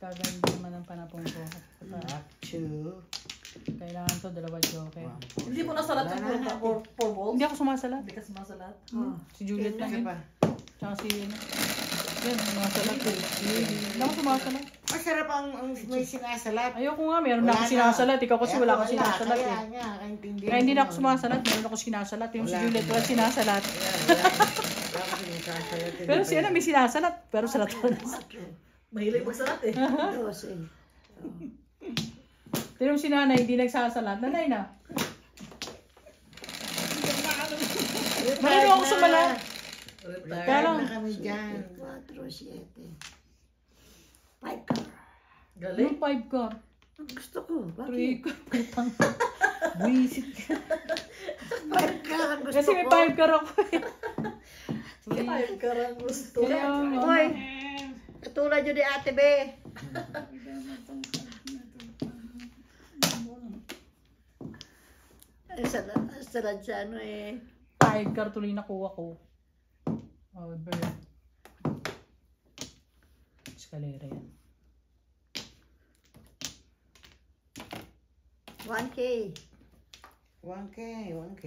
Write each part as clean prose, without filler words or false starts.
Kaganda naman ang panapong ko. Two. Kailangan to, dalawa joker. Hindi mo nasalat yung 4 balls? Hindi ako sumasalat. Hindi ka sumasalat? Si Juliet lang yun. Pa. Tsaka si ano. Yan, sumasalat eh. Hindi ako sumasalat. Masarap ang may sinasalat. Ayoko nga, meron na ako sinasalat. Ikaw kasi wala akong sinasalat eh. Kaya hindi na ako sumasalat, meron ako sinasalat. Yung si Juliet wala sinasalat. Pero si ano may sinasalat, pero salat ko na. Mahilig magsalat eh. Pero yung si nanay, hindi nagsasalat. Nanay na. Marino ako sumalat. Kaya lang. Na kami dyan. 4, 7. 5 car. Galing. Yung 5 car. Ang gusto ko. 3 Bakit? car. Buisit ka. 5 car ang gusto Kasi ko. may 5 car ako eh. Ay, karang gusto. Kaya nga. Hoy, katulad yun ni Ate Be. Ay, sarad siya ano eh. 5 car tuloy nakuha ko. Oh, bird. Escalera yan. 1K. 1K, 1K.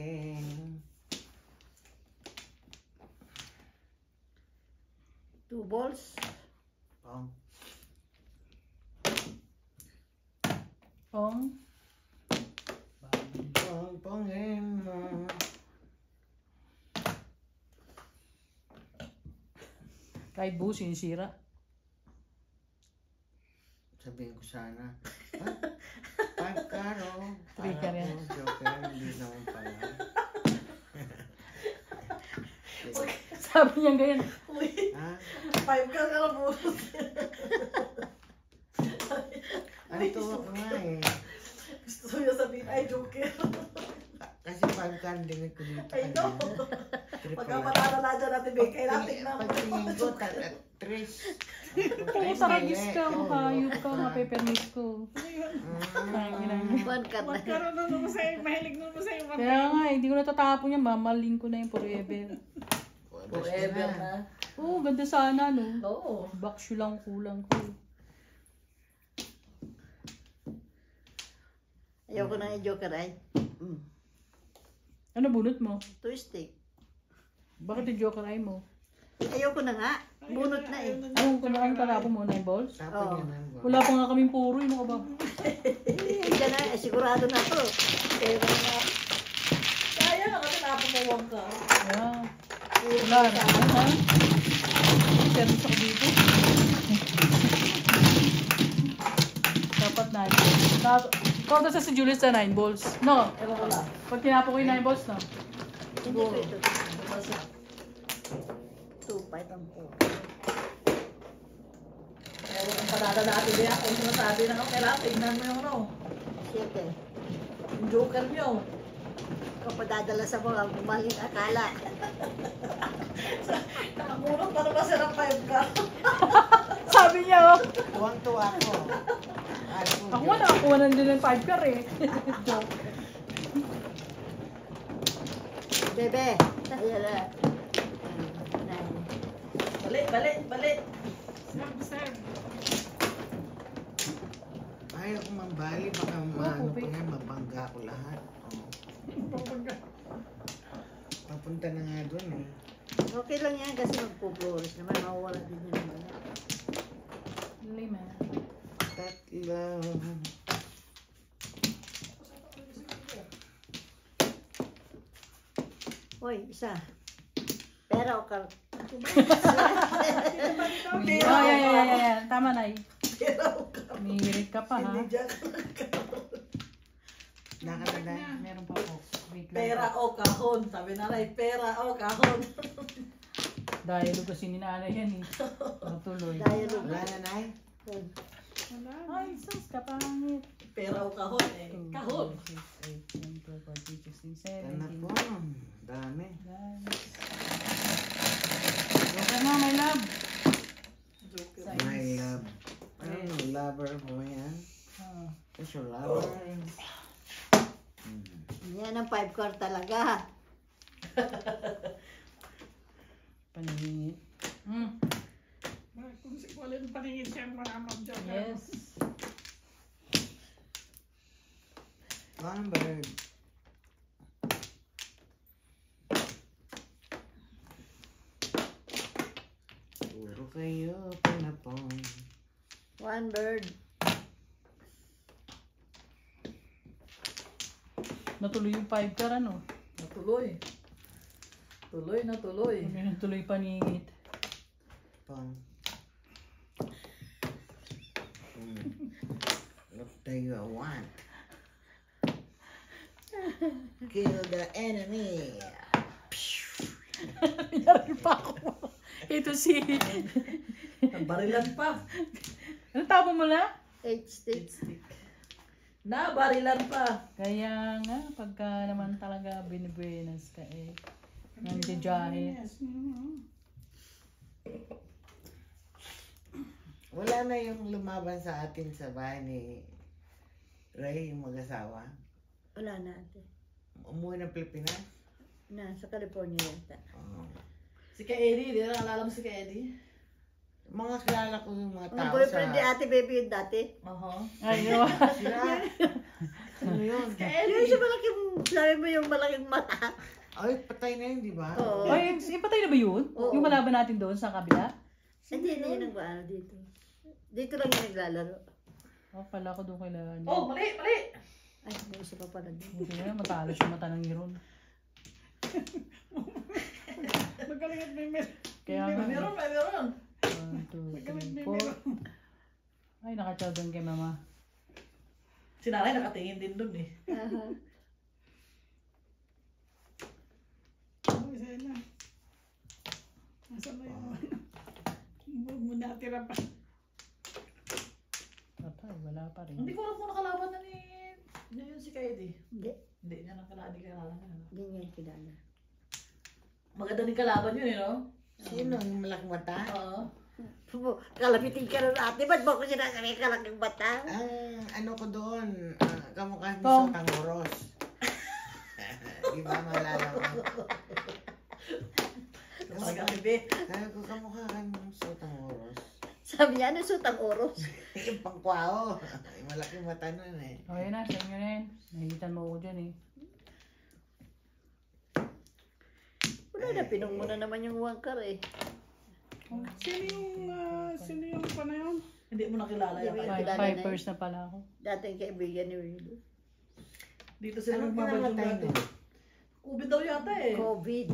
2 balls. Pong. Pong. Pong, pongin mo. Kahit buo, sinisira. Sabihin ko sana. Pagkaro. 3 car yan. Joker, hindi naman pala. Sabi niya ganyan. Ha? 5 ka na po. Ang tuwa ko nga eh. Gusto niya sabihin, ay, joker. Kasi 5 ka, hindi ko dito. I know. Pagka matala na dyan natin, kailangan tignan mo. Pagtingin ko, 3. Kung saragis ka, makayop ka, mapepermis ko. One car na. Magkaroon na naman sa'yo, mahilig naman sa'yo. Kaya nga, hindi ko natatapon yan. Mamaling ko na yung forever. Forever na. Oo, ganda sana, no? Oo. Baksyo lang kulang ko. Ayoko na yung joker ay. Ano bunot mo? Twisting. Bakit yung joker eye mo? Ayoko na nga. Bunot na eh. Anong kunaan talapon mo? 9 balls? Tapos yun ang Wala pa nga kaming puro, yun ako ba? Diyan na, sigurado na to. Pero nga, Kaya na kasi napapawag ka. Yeah. Wala na. Ha? Service ako dito. Dapat 9. Kung sa si Julius sa 9 balls. No? Ewan ko lang. Pag tinapo ko yung 9 balls, no? hindi ko ito. 2, 5 ang po. Ewan ang panada natin din. Kung sinasabi na ako, kailangan tignan mo yung ano. 7. Yung joker nyo. Kung padadala sa mga maling akala. Nakakulong pa naman siya ng 5 ka. Sabi niya, oh. tuwang-tuwa ko. Ako nga nakakuha na din ng 5 car eh. Joke. Bebe. Ayan na. 9. Balik, balik, balik. Serve. Ayaw ko mambali, baka maano pa nga, mabangga ko lahat. Oh. Papunta na nga doon eh. Okay lang yan kasi magpo-flores naman. Mawawala din yun naman. Lima. Tatlo. Hoy, isa. Pera o kal... Oh, yeah. Tama na eh. Pero May hirit ka pa, ha? hindi dyan. Nakatanda. Meron pa po. Wait lang. Pera o kahon. Sabi na rin, pera o kahon. Dialogue kasi ni nanay yan eh. Matuloy. Dialogue. Wala na, Nay? Ay, sus, kapangit. Pera o kahon eh. Kahon. 8, 9, 12, 14, 16, Sana 17. po. Dami. Joker na, my love. My love. Ano, lover mo yan? Ah. It's your lover. Yan ang 5 car talaga. Paningit. Kung Wala yung paningin siya ang maramam dyan. Yes. 1 bird. Puro kayo pinapong. 1 bird. Natuloy yung 5 car, ano? Natuloy. Tuloy na tuloy. Natuloy paningit. Pong. What do you want? Kill the enemy. Nangyari pa ako. Ito si... Barilan pa. Ano tapo mo na? 8 stick. Na, barilan pa. Kaya nga, pagka naman talaga binibuenas ka eh. Nandiyahe. Yes. Mhm. Wala na yung lumaban sa atin sa bahay ni Ray, yung mag-asawa. Wala na ate. Umuwi ng Pilipinas. Sa California yata. Oh. Si Kay Eddie, di na naalala mo si Kay Eddie? Mga kilala ko yung mga Ang tao boyfriend ni sa... ate baby yun dati. Ay, yun. Sila. Ano yun? Yung sa malaking, sabi mo yung malaking mata. Ay, patay na yun, di ba? Oo. Ay, patay na ba yun? Oo. Yung malaban natin doon sa kabila? Hindi yun nagbaano dito. Dito lang yung naglalaro. Oh, pala ko doon kailangan. Oh, mali, mali. Ay, may isa pa pala dito. Hindi na, matalas yung mata ng Iron. Magaling at may meron. Kaya nga. Meron, may meron. 1, 2, 3, 4. Ay, nakachaw doon kay mama. Si nanay nakatingin din dun eh. Aha. Oh, isa na. Nasaan na yung huwag mo natira pa. Patay, wala pa rin. Hindi ko alam kung nakalaban na ni yun si Kay Eddie. Hindi. Hindi niya nakalaban niya. Hindi niya kilala. Maganda din kalaban yun eh, no? Sino? Yung malaking mata? Oo. Kalapitin ka na ate. Ba't mo ko sinasabi kalaking bata? Ang ano ko doon, kamukha ni Tong. Sotang Oros. Di ba malala mo? Talaga hindi. Sabi ko, kamukha ka ng Sotang Oros. Sabi niya, ano sutang oros? Yung pangkwao. Yung malaking mata nun eh. Okay na, sa inyo na yun. Nahigitan mo ako dyan eh. Wala na, pinong mo na naman yung wangkar eh. Sino yung pa na yun? Hindi mo nakilala Hindi mo yan. yun. Five, Kilala five na years na pala ako. Dating kaibigan ni Willie. Dito sila Anong nagmabad yung kinamatay dati. mo? COVID daw yata eh. COVID.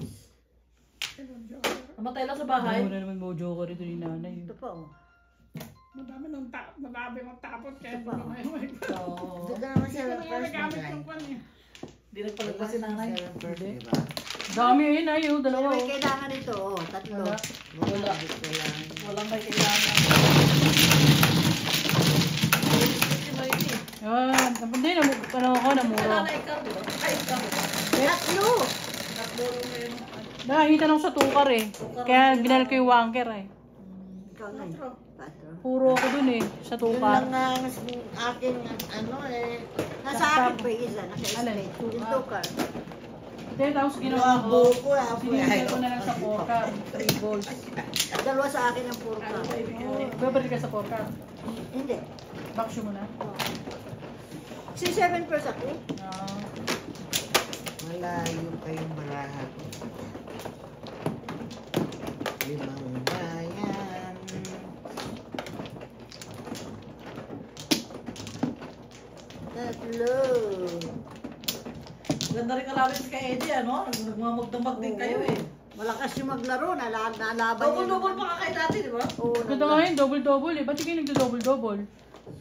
Namatay lang sa bahay. Ano na naman mojo ko rito ni nanay. Ito pa oh. Madami ng tapot kaya Ito pa, hindi ko ngayon. Hindi Oo. ka naman Hindi siya ko ng na first nagamit magay. yung pan eh. Hindi nagpalagpas si nanay. Siya ng first, di ba? Dami yun ay, oh, dalawa. Pero may Oh. kailangan ito oh. Tatlo. Wala. Wala. Kailangan. Walang may kailangan. Si Marini. Yan. Hindi, ano ako, namuro. Kailangan ikaw, di ba? Ay, ikaw. Tatlo! Tatlo rin mo yun. Nakakita nung sa tukar eh. Kaya binal ko yung wanker eh. Ikaw na eh. 4. Puro ako dun eh, sa Yun tukar. lang ang aking ano eh. Nasa akin pa yung isa. Alin? Naka-straight. Yung tukar. Hindi, tapos ginawa ko. Buko ah. Sinigil ko na lang sa pokar. 3 balls. Dalawa sa akin ang puro ka. Babalik ka sa pokar. Hindi. Baksyo mo na. Si 7 first ako. Ah. Malayo kayong baraha ko. 5 bayan. Tatlo. Ganda rin kalawin si Kay Eddie, ano? Nagmamagdamag din kayo eh. Malakas yung maglaro. Nalaban niya. Double-double pa ka kayo dati, di ba? Oo. Ganda nga yun, double-double eh. Ba't hindi nagdo-double-double?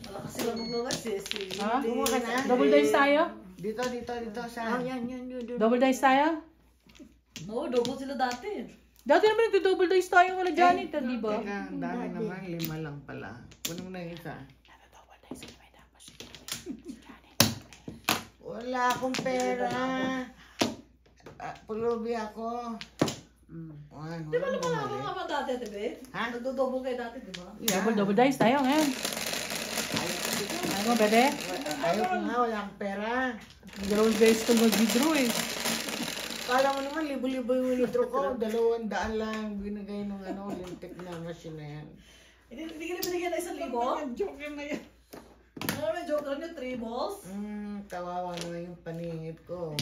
Malakas sila maglaro si Ha? Kumuha ka na. Double dice tayo? Dito sa... Ah, yan. Double dice tayo? No, double sila dati. Dati naman nagdo-double dice tayo wala Janet, di ba? Teka, ang dami naman. 5 lang pala. Kunin mo na yung isa. Double dice ka naman tapos. Wala akong pera. Pulubi ako. Di ba naman ka pa dati, di ba? Ha? Nagdo-double kayo dati, di ba? Double dice tayo ngayon. Ano mo, bebe? Ayaw ko nga, wala akong pera. Dalawang beses ko mag-withdraw eh. Kala mo naman, libo-libo yung withdraw ko. 200 lang binigay ng lintik na machine na yan. Hindi ka na binigyan ng 1,000? Ang joker na yan. Ano may joker niyo? 3 balls? Kawawa naman yung paningit ko.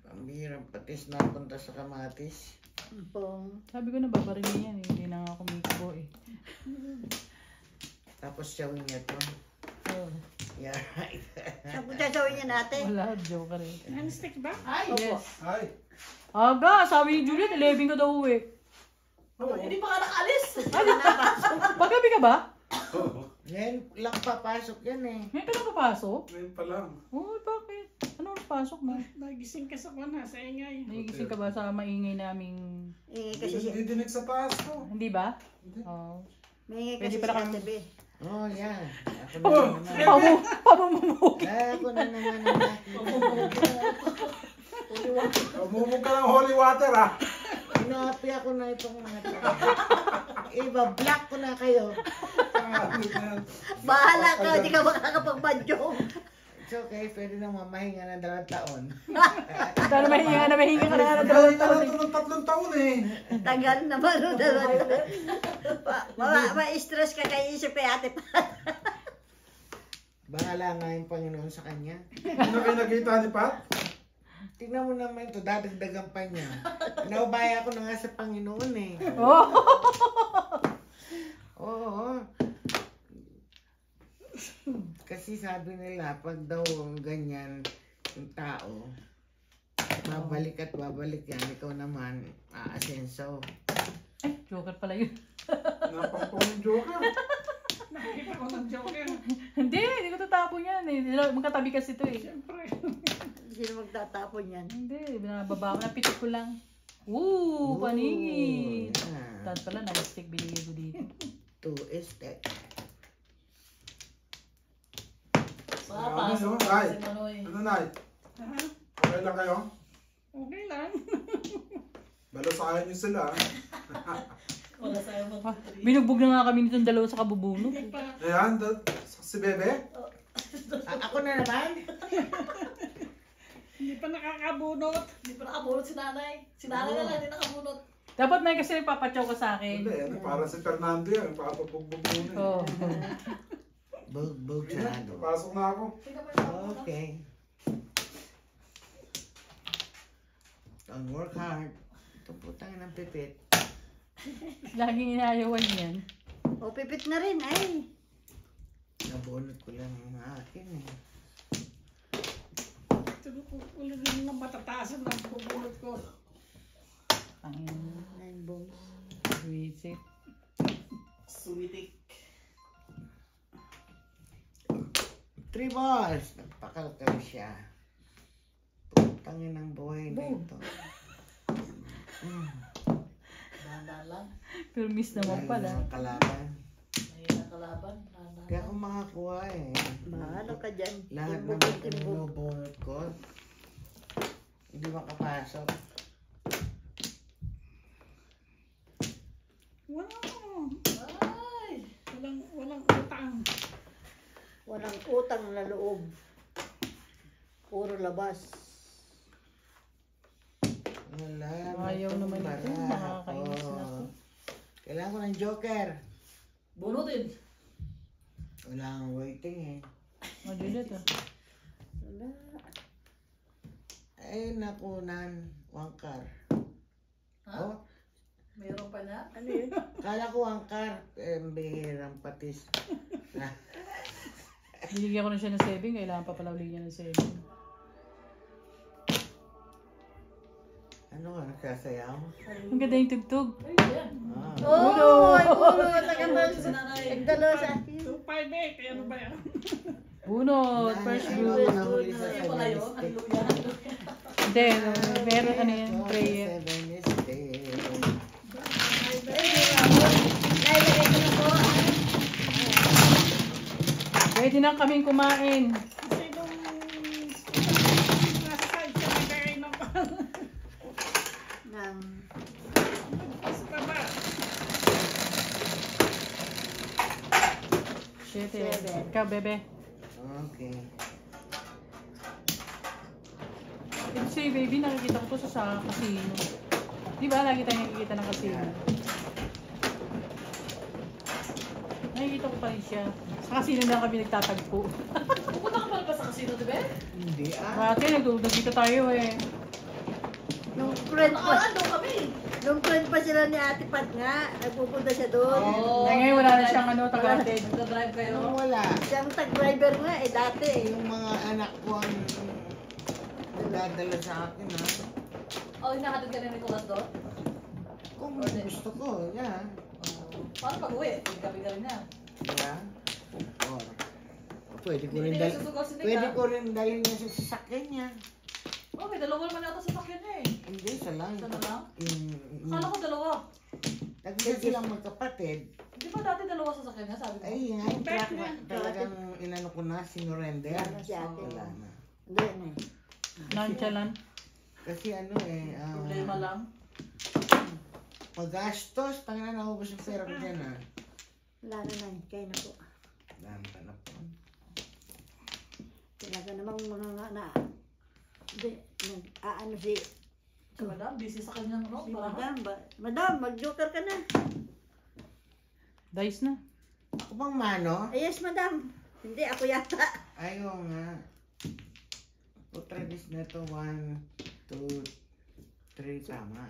Pambihirang patis na punta sa kamatis. Sabi ko na babarin niya yan eh. Hindi na nga kumikibo eh. Tapos siyawin niya to. Oh. Yeah, right. Saan po sasawin niya natin? Wala, joker eh. Non-stick ba? Ay, Yes. Ay. Aga, sabi ni Juliet, 11 ka daw uwi. Hindi pa ka nakaalis. Paggabi ka ba? Ngayon lang papasok yan eh. Ngayon ka na papasok? Ngayon pa lang. Oh, bakit? Ano ang pasok mo? Nagising ka sa kuna, sa ingay. Nagigising ka ba sa maingay naming... Kasi siya. Hindi dinig sa taas ko. Hindi ba? Oo. May Pwede kasi pala siya kang- tabi. Oh, yan. Ako na naman. Pamumugi. Ako na naman ang nakikita. Umumog ka ng holy water ah. Inapi ako na itong mga tao. Iba-block ko na kayo. Bahala ka, hindi ka makakapagbanjong. It's okay, pwede nang mamahinga ng 2 taon. Dahil mahinga ka na ng 2 Taon taon. ng 3 taon eh. Tagal naman. Ma-stress ka kayo isip kay ate pa. Bahala nga yung Panginoon sa kanya. Ano kayo nakita ni Pat? Tingnan mo naman ito, dadagdagan pa niya. Naubaya ko na nga sa Panginoon eh. Oh. Oo. Kasi sabi nila, pag daw ganyan yung tao, babalik at babalik yan. Ikaw naman, aasenso. Ay, joker pala yun. Napakpong yung joker. Nakikita ko ng joker. Hindi ko tatapon yan eh. Magkatabi kasi ito eh. Siyempre. Sino magtatapon yan? Hindi, binababa ko na, pitik ko lang. Ooh, paningin. Yeah. Tapos pala, nag-stick binigay ko dito. 2 is that. Pasok Ano, na Nay? si Manoy. Ano, Nay? Ha? Okay lang kayo? Okay lang. Balasahin niyo sila. Wala sa'yo Ah, mag-3. binugbog na nga kami nitong dalawa sa kabubunot. Hindi pa. Ayan, si Bebe. Ako na naman? Hindi pa nakakabunot. Hindi pa nakabunot si nanay. Si nanay na lang, hindi nakabunot. Dapat may kasi papatyaw ka sa akin. Hindi, ano, para si Fernando yan. Papabugbog mo na. Oh. Bug Ayan, sarado. pasok na ako. Tingnan mo yung nakabunot. Okay. Don't work hard. Ito putang ng pipit. Laging inayawan yan. O, pipit na rin, ay. Nabunot ko lang yung akin eh. Ulit din ng matataas ang bubunot ko. Pangin. 9 bones. Visit. Sweetik. 3 balls! Nagpakalkal siya. Putangin ang buhay na ito. Dahan-dahan lang. Pero miss naman pala. Ang kalaban. Mahina kalaban. Dahan-dahan Kaya lang. ako makakuha eh. Mahalo ka dyan. Lahat Timbog naman yung timbog. pinubunot ko. Hindi makapasok. Wow! Ay! Walang utang. Walang utang na loob. Puro labas. Wala. Ayaw may naman ito. tumbara Nakakainis ako. na ako. Kailangan ko ng joker. Bunutin. Wala kang waiting eh. Madulat ah. Wala. Ay, nakunan. Wangkar. Ha? Oh, Mayroon pa na? Ano yun? kala ko wangkar. Eh, bihirang patis. Binigyan ko na siya ng 7. Kailangan pa pala ulit niya ng 7. Ano ka, nagsasayaw? Ang ganda yung tugtog. Ay, yan. Ah. Oh, ay, puro. Tagal Si nanay. Nagdalo sa akin. 258, ano ba yan? Bunot. First Ay, bunot. ayaw ko nahuli sa Yan pala yun. mistake. Hallelujah. Hindi. Meron ano yan. Prayer. Seven mistake. Nailagay ko na po. Pwede na kaming kumain. Kasi nung nasa side siya nagkakain ng Nang sa baba. 7. Ikaw, bebe. Okay. Ito si baby, nakikita ko to sa casino. Di ba? Lagi tayo nakikita ng casino. Nakikita ko pa rin siya. Sa casino na kami nagtatagpo. Pupunta ka pala ba sa casino, di ba? Hindi Dati nagdudugito tayo eh. Nung friend pa, Ando kami. nung friend pa sila ni Ate Pat nga, nagpupunta siya doon. Ngayon wala na siyang tagatid. Nagdadrive kayo. Nung wala, Siyang tag-driver nga dati yung mga anak ko ang nagdadala sa akin ha. Oh, hinahatid ka ni Nicolas doon? Kung gusto ko, yeah. Paano pag-uwi? Gabi ka rin na. Yeah. Or, pwede ko Hindi rin ka dalhin. susugal si Pwede Nika. ko rin dalhin niya sa sasakyan niya. Oh, may dalawa naman yata sa sakyan niya eh. Hindi, isa lang. Isa na lang? Yung- Akala ko dalawa. Nagdala silang magkapatid. Di ba dati dalawa sa sakyan niya, sabi mo? Ay, nga yung truck na talagang inano ko na, sinurrender. Wala na si ate. Wala na. doon eh. Nonchalant. Kasi ano eh, Problema lang. magastos, tangina naubos yung pera ko dyan ah. Wala na, kaya na po. Dami pa na po. Talaga namang mga nga na, nag-aano si Si Madam, busy sa kanyang no? Madam. Madam, mag-joker ka na. Dice na. Ako bang mano? Ay, yes, madam. Hindi, ako yata. Ayaw nga. Putradis na to, 1, 2, 3, tama.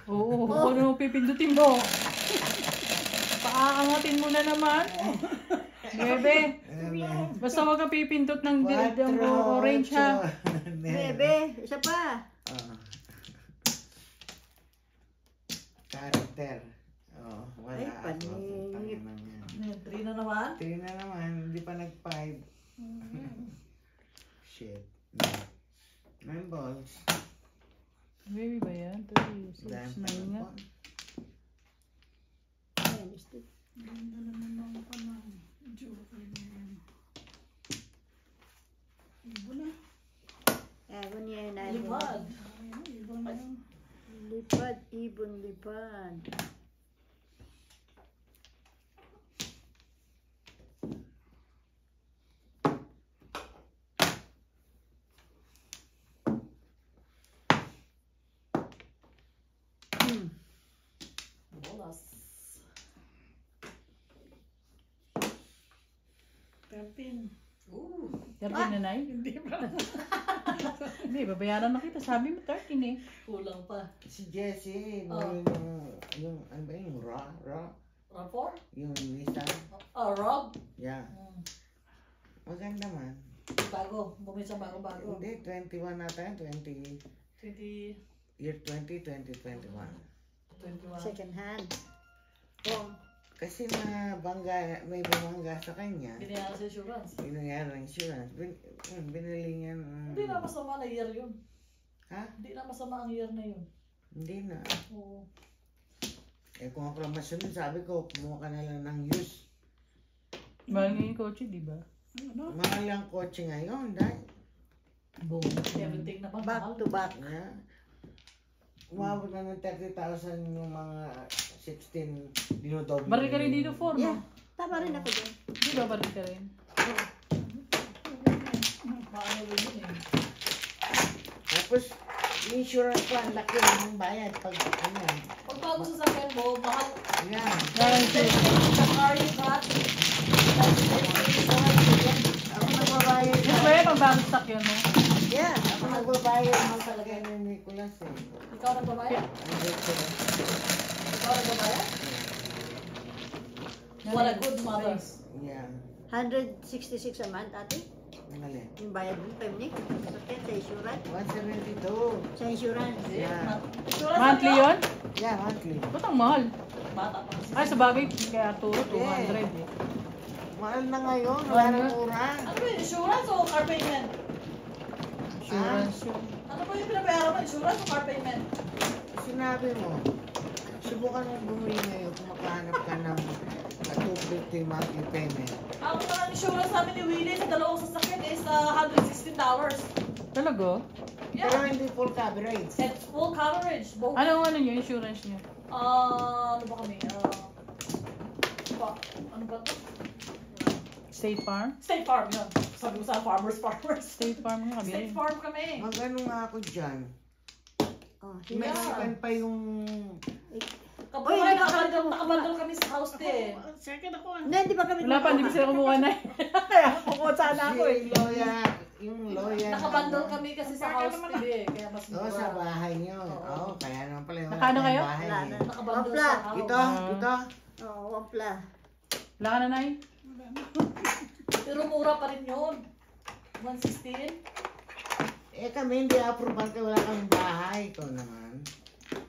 Oo, kung ano pipindutin mo. Paaangatin mo na naman. Bebe, basta huwag kang pipindot ng orange ha. Bebe, isa pa. Character. Oh, wala Ay, ako. paningit. Tangina niya. 3 na naman. 3 na naman, hindi pa nag-5. Shit. 9 balls. Baby ba yan? 3, 6, Dami pa 9 na nga. po. Ay, gusto. Ewan niya yun. Lipad. Lipad, ibon, lipad. Bolas. 13. Ooh. 13 na 9? Hindi ba? Hindi, babayaran na kita. Sabi mo 13 eh. Kulang pa. Si Jessie, Oh. yung, ano ba yung raw? Rapport? Yung Nissan? Rob? Yeah. Maganda man. Bago. Bumili sa bago-bago. Hindi, 21 na tayo, 20, 20, year 2021. 21. Second hand. Oh, Kasi may bumangga sa kanya. Binayaran sa insurance. Binayar ng insurance. Binili niya Hindi na masama na year yun. Ha? Hindi na masama ang year na yun. Hindi na. Oo. Eh kung ako lang masunod, sabi ko, kumuha ka na lang ng use. Mahal nga yung kotse, di ba? Mahal ang kotse ngayon, dahil. Boom. Everything naman back mahal. to back. Yeah. Umabot na ng 30,000 yung mga 16 dinodoble. Baril ka rin dito, 4, Yeah, no? tama rin ako dyan. Di ba baril ka rin? Maano rin yun eh. Tapos, yung insurance ko, ang laki ng bayad pag ano. Pag bago sa sakyan mo, mahal. Yeah. Guarantee. Sa car you got. Ako nagbabayad. Yung ba yung pambagong sakyan mo? Yeah, ako nagbabayad mo talaga ni Nicolas eh. Ikaw nagbabayad? Ikaw nagbabayad? What a good mother. Yeah. 166 a month, ate. Ang alin. Yung bayad mo, Pemnik. Sakit sa insurance. 172. Sa insurance. Yeah. Monthly yun? Yeah, monthly. Ba't ang mahal? Bata pa kasi. Ay, sa bagay, kay Arturo, 200 eh. Mahal na ngayon, wala nang mura. Ano ba yun? Insurance o car payment? Insurance yun. Ano ba yung pinabayaran mo? Insurance o car payment? Sinabi mo, subukan mo bumili ngayon kung makahanap ka ng 250 monthly payment. Ang mga insurance namin ni Willie sa dalawang sasakyan is $116. Talaga? Pero Yeah. hindi full coverage. It's full coverage. Both. Ano nyo, insurance nyo? Ano ba kami? Ano ba ito? State Farm? State Farm yun. Sabi ko sa farmers. State Farm nga State kami. Farm kami. Mag-ano nga ako dyan. Oh, Mexican pa yung Kabuhay, nakabandol kami sa house eh. Second ako. Hindi ba kami Wala pa, hindi ko sila kumuha na. Kaya kumuha sana ako eh. Yung lawyer. Nakabandol kami kasi sa house eh. Kaya mas Oo, sa mura. bahay niyo. Oo, kaya naman pala. Nakano kayo? Bahay. Wala na. Nakabandol Wapla. sa house. Ito. Oo, wampla. Wala ka na, Nay? Pero mura pa rin yun. 116. Eh kami hindi approval ka, wala kang bahay. Ikaw naman.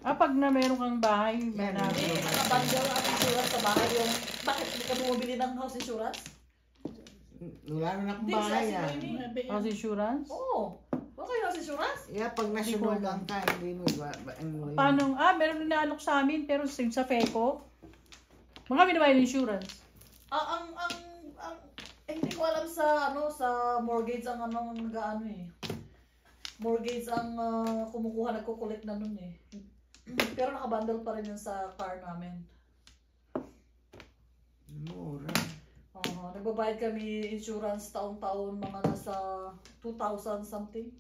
Pag na meron kang bahay, Yan. Eh, nakabandol ang insurance sa bahay yung... Bakit hindi ka bumibili ng house insurance? Wala na akong Hindi, bahay si ah. Amy. House insurance? Oo. Wala kayo house insurance? Yeah, pag nasunugan ka, hindi mo ba? Paano? Meron din naalok sa amin, pero sa FECO. Mga binabayad ng insurance. Hindi ko alam sa sa mortgage ang nag-ano eh. Mortgage ang kumukuha, nagkukulit na nun eh. Pero nakabundle pa rin yun sa car namin. Mura. Nagbabayad kami insurance taon-taon, mga nasa 2,000 something.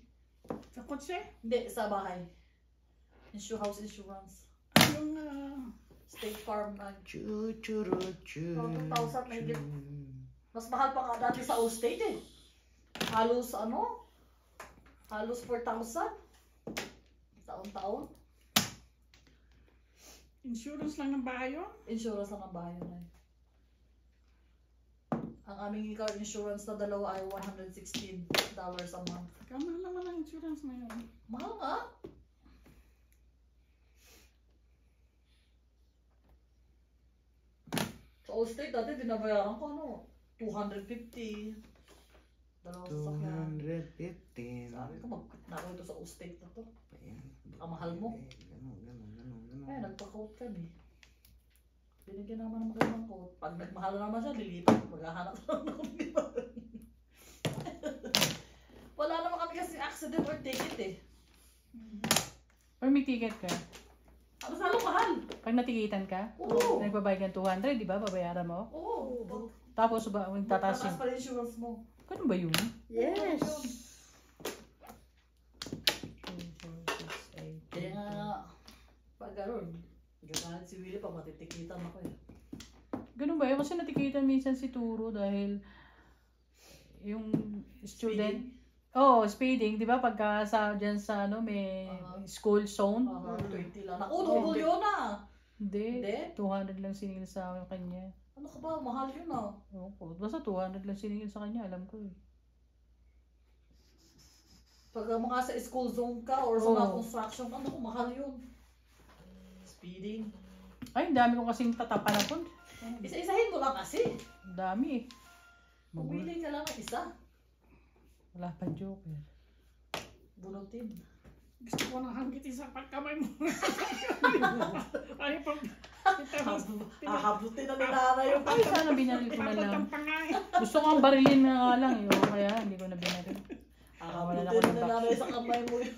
Sa kotse? Hindi, sa bahay. House insurance. Yung State Farm na. Chu. 2,000 na higit. Mas mahal pa nga dati sa Allstate eh. Halos 4,000. Taon-taon. insurance lang ng bahay yun? Insurance lang ang bahay na yun. Ang aming car insurance na dalawa ay $116 a month. Kamahal naman ang insurance na yun. Mahal nga. Sa Allstate dati dinabayaran ko $250. Dalawang sasakyan. 215. Sabi ko magkakita ito sa Allstate na to. Ang mahal mo. Ganun. Ay, nagpa-quote kami. Binigyan naman ng magandang quote. Pag nagmahal naman siya, lilipat. Maghahanap lang kami. Wala naman kami kasi accident or ticket eh. Or may ticket ka. Ano sa mahal? Pag natikitan ka, Oo. nagbabayad ka 200, di ba? Babayaran mo. Oo. Tapos ba, tataas Tataas yung... pa rin insurance mo. Ganun ba yun? Yes. Kaya nga, pag gano'n, gagalit si Willie pag matitikitan ako eh. Ganun ba yun? Kasi natikitan minsan si Turo dahil yung student... speeding, di ba? Pagka dyan sa may school zone. 20 lang. Naku, double yun ah! Hindi. Hindi? 200 lang siningil sa kanya. Ano ka ba? Mahal yun ah. Opo. Basta 200 lang siningil sa kanya. Alam ko eh. Pag mga sa school zone ka or sa mga construction ka, naku, mahal yun. Speeding. Ay, ang dami ko kasing tatapanapon. Isa-isahin mo lang kasi. Ang dami eh. Pumili ka lang ng isa. Wala pa joker. Bunutin. Gusto ko nang hanggitin sa pagkamay mo. Ay, pag... Hahabutin na nilana yung Ay, sana binaril ko na lang. Ang pangay. Gusto ko ang barilin na nga lang. Kaya hindi ko na binaril. Wala na ako hahabutin ng na nilana sa kamay mo yun.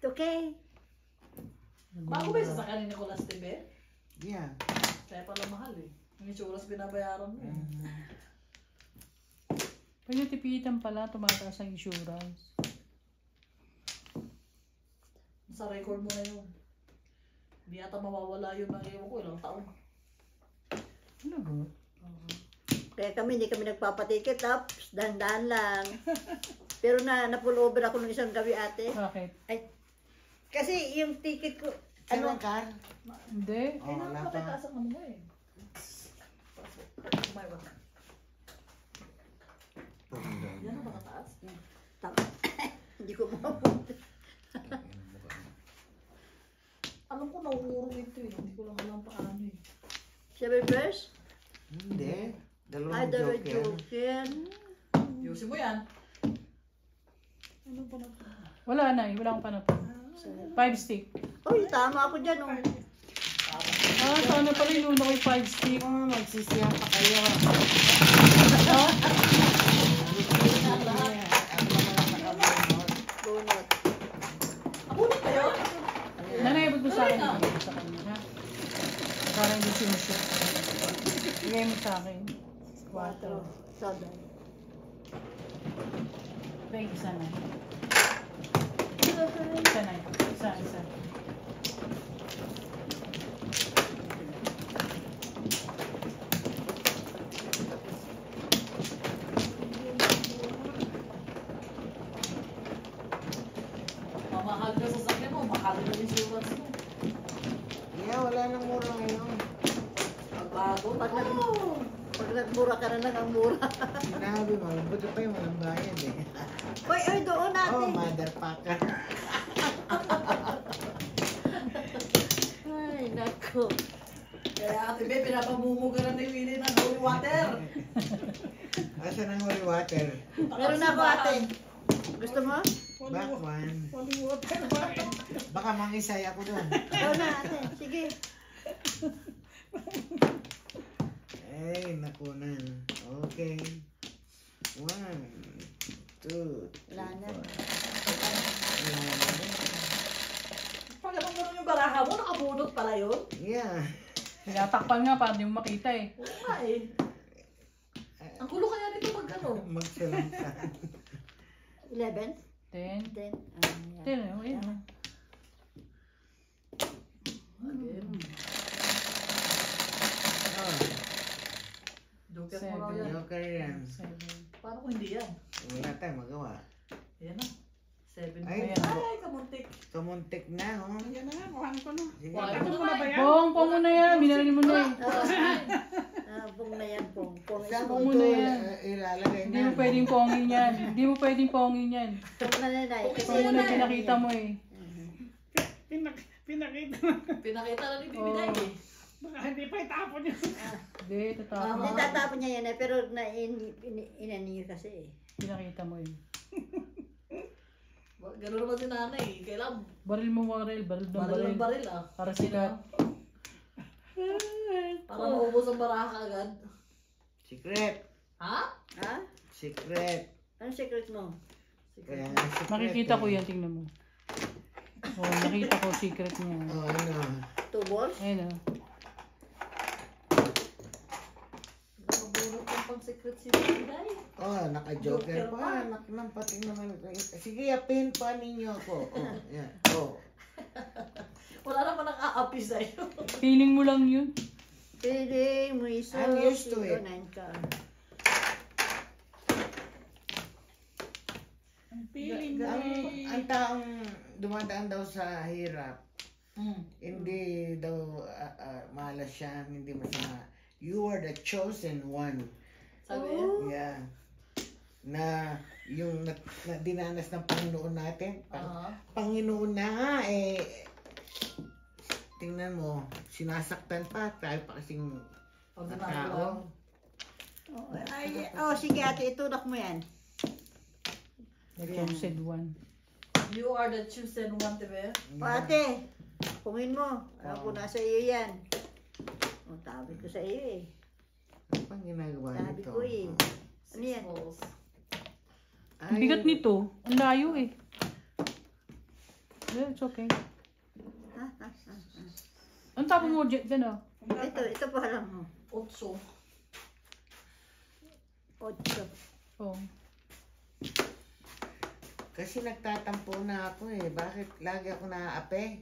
Okay. Bago ba yung sasakyan ni Nicolas Tebe? Yeah. Kaya pala mahal eh. Yung insurance binabayaran mo eh. Pag natipitan pala, tumataas ang insurance. Sa record mo na yun. Hindi yata mawawala yun ng ewan ko ilang taon. Ano ba? Kaya kami, hindi kami nagpapatikit. Dahan-dahan lang. Pero na-pull over ako nung isang gabi ate. Bakit? Kasi yung ticket ko, Ano car? Hindi. Oh, wala pa. Nakapataas ang ano mo eh. May ba? Yan ang makataas. hindi ko mapunta. Alam ko nauurong ito eh. Hindi ko lang alam paano eh. Sabi first? Hindi. Ay, Dalawang dalawa joker. joker. Yusin mo yan. Wala na eh. Wala akong panapon. 5 stick. Uy, tama ako dyan. Oh. Sana pala yung una ko yung 5 stick. Magsisiyan pa kayo. Bunot. Abunot ba yun? Nanayabot mo sa akin. Sa kanya. Para hindi sinushoot. Bigay mo sa akin. 4. Sabi. Thank you sana. Isa na yun. Isa. Mamahal ka sa sakyan mo, mahal na insurance mo. Yeah, wala nang mura ngayon. Pagbago na. Pag nagmura ka na lang ang mura. Sinabi mo, buti pa yung walang bayad eh. Hoy, ay doon Oh, natin. motherfucker. Ay, nako. Kaya Ate Be, pinapamumuga na ni Willie ng holy water. Asan ang holy water? Meron na ako ate. Gusto mo? Back one. Holy water ba? Baka mangisay ako doon. Ikaw na ate. Sige. Ay, nakunan. Okay. 1, 2, Wala na. Pag ganun yung baraha mo, nakabunot pala yun. Yeah. Tinatakpan nga para di mo makita eh. Oo nga eh. Ang kulo kaya nito pag ano. Magsalang ka. 11? 10. 10? Ayun. Again. Oh, Joker mo raw yan. joker yan. 7. Paano kung hindi yan? Wala tayong magawa. Ayan na. 7. Ay, Ay, kamuntik. Kamuntik na, oh. Yan na nga, kuhan ko na. Sige. Wala Tapos mo na ba yan? Pong mo na yan. Binarili mo na eh. Pong na yan, pong. Pong Saan Pong mo muna ito yan. ilalagay Hindi na? mo pwedeng pongin yan. Hindi mo pwedeng pongin yan. Pong na nanay. Pong mo na pinakita mo eh. Pinakita. Pinakita na ni Bibinay eh. Baka hindi pa itapon yun. Hindi, tatapon. Hindi tatapon niya yan eh, pero inaniyo kasi eh. Pinakita mo eh. Gano'n naman si nanay eh. Kailangan Baril mo baril. Baril ng baril baril. ng baril ah. Para sikat. Para maubos ang baraha agad. Secret. Ha? Ha? Secret. Anong secret mo? Kaya nga secret. Makikita ko eh. yan. Tingnan mo. Oh, nakita ko secret niya. Oh, ano? 2 balls? Ayun oh. Nakabunot ng pang-secret si Bibinay. Oh, naka-joker Joker pa. pa. Naknang pati naman. Sige, apin pa ninyo ako. Oh, yan. Oh. Wala naman ang aapi sa'yo. Feeling mo lang yun. Pwede mo iso. I'm used to it. 9 ka. Ang feeling Ang taong dumadaan daw sa hirap, Hmm. hindi daw malas siya, hindi masama. You are the chosen one. Sabi Oh. niya. Yeah. Na yung na dinanas ng Panginoon natin. Aha. Panginoon na nga eh. Tingnan mo, sinasaktan pa. Tayo pa kasing Ordinaryo lang. tao. Sige ate, itulak mo yan. Chosen one. You are the chosen one, diba? O ate, pungin mo. Alam ko nasa iyo yan. O, tabi ko sa iyo eh. Ano pang ginagawa Sabi nito? ko eh. Ano yan? Balls. Ang bigat nito. Ang layo eh. Yeah, it's okay. Ha? Ang tapo mo dyan oh. Ito pa lang mo. 8. 8. Oh. Kasi nagtatampo na ako eh. Bakit lagi ako naaapi?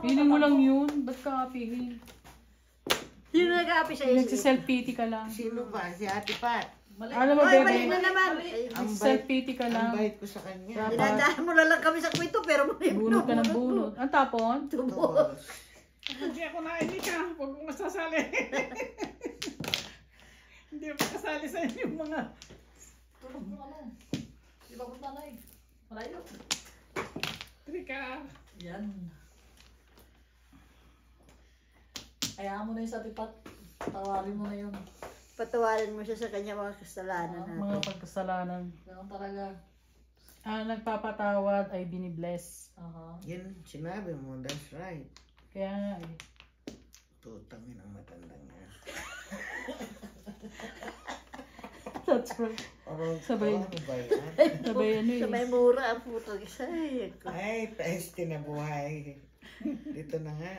Feeling mo lang yun. Ba't ka apihin? Sino nag-aapi sa iyo? Nagsiself-pity ka lang. Sino ba? Si Ate Pat. Mali. Alam mo, Oy, mali bebe. na naman. Ang bait, Self-pity ka ang lang. bait ko sa kanya. Dapat. Dinadaan mo na lang kami sa kwento pero Bunot ka ng bunot. Ang tapon? Tubos. Hindi ako nainig ka. Huwag mong masasali. Hindi ako kasali sa inyong mga... Tulog mo ano. Di ba punta na eh. Malayo. Trika. Yan. Hayaan mo na yung sa tipat. Tawarin mo na yun. Patawarin mo siya sa kanya mga kasalanan natin. Mga pagkasalanan. Ganun talaga. Ang nagpapatawad ay binibless. Aha. Yan, sinabi mo. That's right. Kaya nga eh. Tutangin ang matandang niya. That's right. Sabay. Ano ba yan? Sabay ano eh. Sa may mura ang puto. Ay, Ay, peste na buhay. Dito na nga.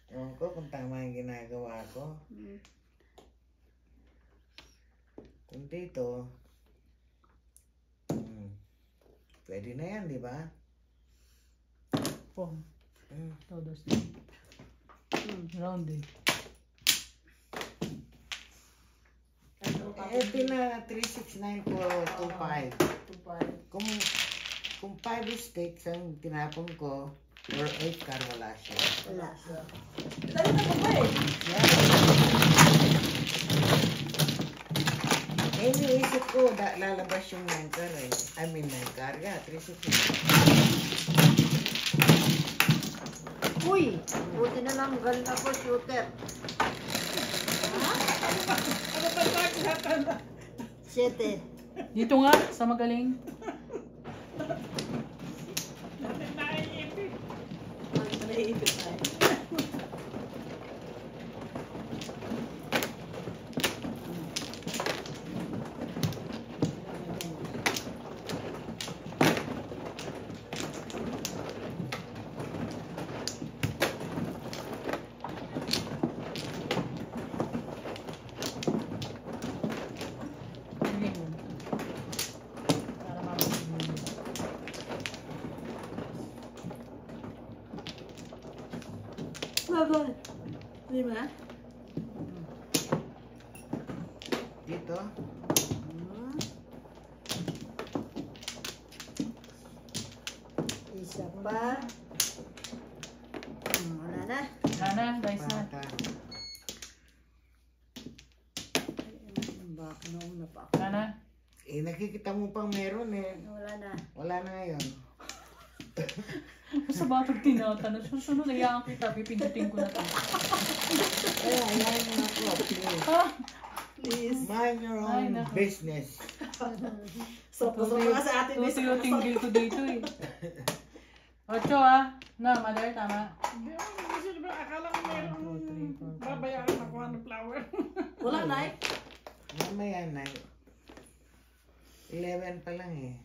Ewan ko kung tama yung ginagawa ko. Kung dito, pwede na yan, di ba? po. Mm. Todos. Round eh. Pina 369 po 25. 2.5. Kung 5 sticks ang tinapon ko, or 8 car, wala siya. Wala. Dali na ba eh? Iniisip ko, lalabas yung 9 car eh. I mean 9 car, yeah, 369. Uy! Buti na lang, galing ako, shooter. Ano ba nagkakata? 7. Dito nga, sa magaling. Naiipit. Naiipit na eh. Galing mo. Para mamasin. Bye-bye. 5. Dito, Isa pa. Wala na. Sana, guys na. bata. Baka nauna pa ako. Sana. Nakikita mo pang meron eh. Wala na. Wala na ngayon. Sa batang tinatanong, susunod na yan kita, pipindutin ko na ito. Kaya, yan na ako, please. Please. Mind your Ay, own naku. business. So, nga sa atin. Tutuyo-tinggil ko dito eh. 8 ah. Na, mother, tama. Hindi ako kasi diba akala ko mayroong babayaran ako ng flower. Wala na eh. Mamaya na. 11 pa lang eh.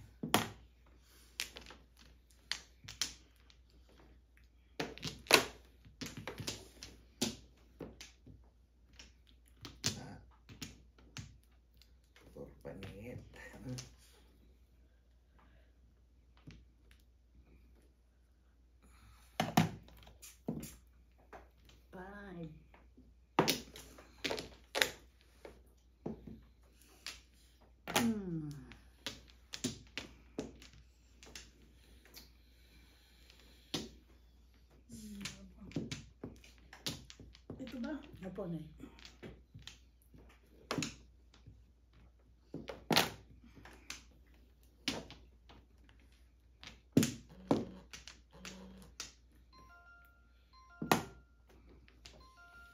For paningit. Five. Ito ba? Ano po na eh?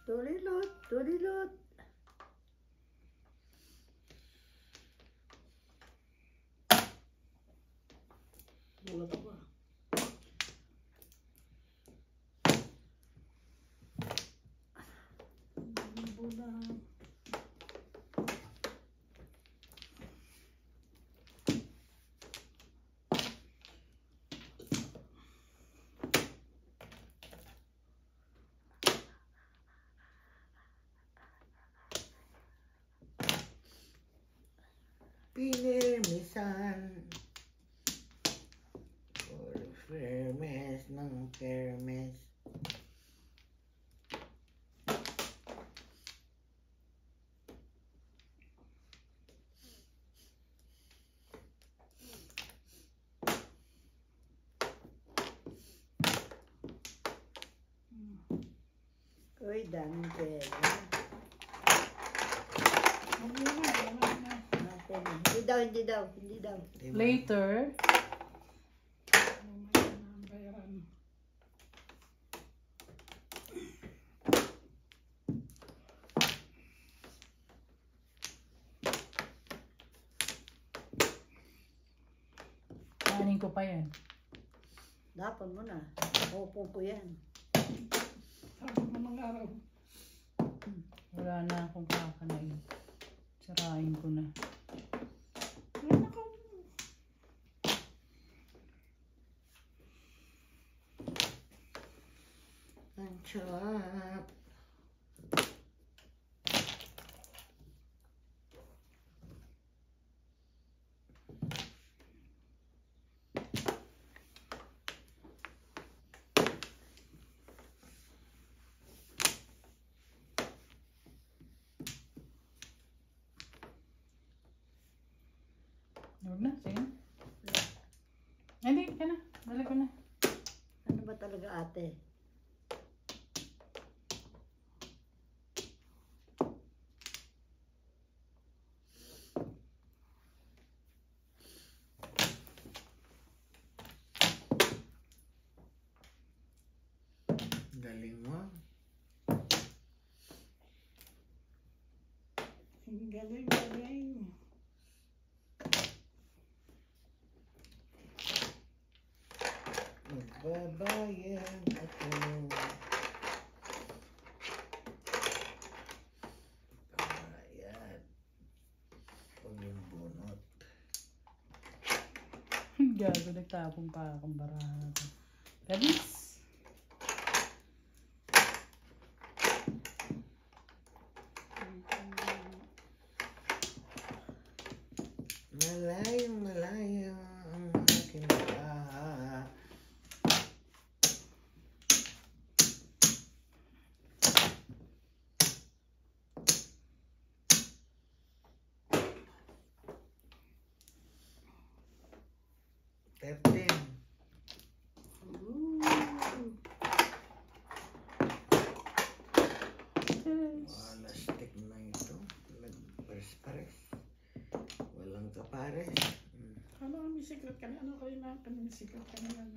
Tulilot, tulilot. Bulat ako. Pinirmisan. For fairness ng fairness. Uy, daming pera. Natin. Hindi daw, hindi daw, hindi daw. Diba? Later. Bayaran. Kanin ko pa yan. Dapat mo na. Opo po yan. Sabi mo ng araw. Wala na akong kakanain. Sarain ko na. Ayun ako. Ang sarap. Huwag na, sige. Hindi, ka na. Balik ko na. Ano ba talaga ate? Galing mo. Galing, galing. Magbabayad ako. Bayad. Huwag yung bunot. Gago, nagtapong pa akong baraha. Kabis! Malayo, malayo ang aking baha. Tertin. Wala stick na ito. Nagpares-pares. Walang kapares. Ano, may secret ka na? Ano kayo na? May secret ka na yan.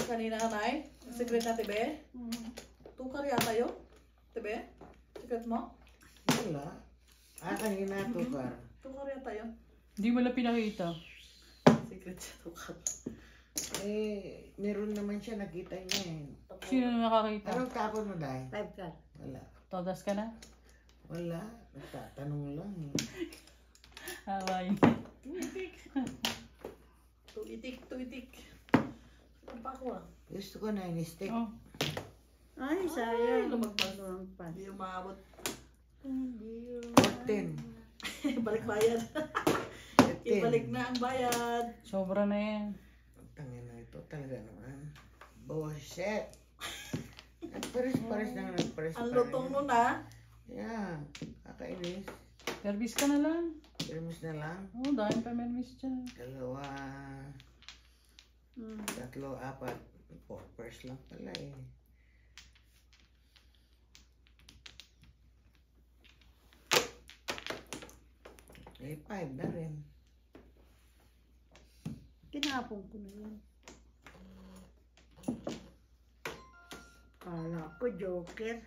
Kanina ka na eh. Secret na, tibe? Tukar yata yun? Tibe? Secret mo? Wala. Kanina tukar. Tukar yata yun. Hindi mo lang pinakita. Secret siya, tukar. Meron naman siya, nakita niya eh. Sino na nakakita? Anong tapon mo, Day? 5 ka. Wala. Todas ka na? Wala. Nagtatanong lang eh. Hawaii. Tumitik. Tuitik. Ano pa ako ah? Gusto ko na yung stick. Oh. Ay, sayang. lumagpas. Lumagpas. Hindi umabot. 10. Balik bayad. Ibalik na ang bayad. Sobra na yan. Tangin na ito talaga naman. Bullshit. Nagpares-pares na nagpares-pares. Ang lutong nun ah. Yeah. Kakainis. Service ka na lang. Permis na lang. Oh, dahil pa mermis dyan. 2, 3, 4 pairs lang pala eh. Eh, 5 na rin. Tinapon ko na yan. Kala ko joker.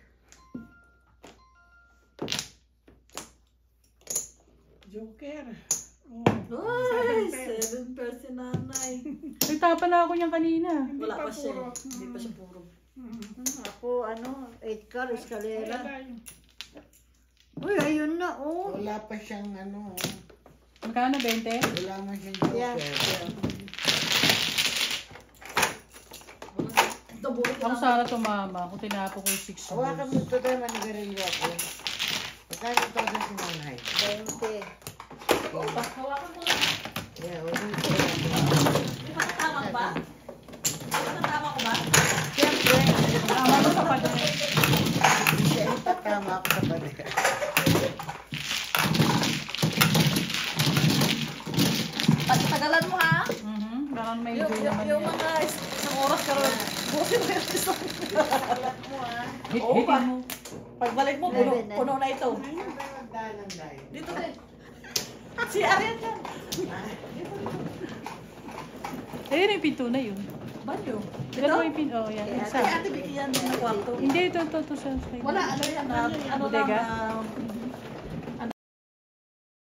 Joker. Oh. Ay, 7 si nanay. Nagtapa na ako niyan kanina. Hindi Wala pa pa siya. puro. Hindi pa siya puro. Ako, 8 car, eskalera. Ayan. Uy, ayun na, oh. Wala pa siyang Magkano? 20? wala man siyang joker. Yeah. Ito, bulit Ako lang. sana tumama. Ako tinapo ko yung 6 Hawakan mo ito tayo, manigarilyo ako. Pagkano ito na si nanay? 20. Oh, hawakan mo lang. Yeah, huwag mo ito. Di ba tama ko ba? Tama ko ba? Siyempre, Tama mo sa pader. siyempre tama ako sa pader. Tagalan mo ha? Parang may Yung, goal yung, naman yung yan. mga isang oras ka rin. Buti mo yung isang Hitin mo. Pagbalik mo, puno na ito. Ayun ba magdaan ng dahil? Dito din. Si Arian yan. Ayun yung pinto na yun. Banyo. Tignan mo yung pinto. Oh, yan. Kay Isa. Ate Vicky yan na kwarto. Hindi, ito sa Wala, ano yan, ano lang, Bodega?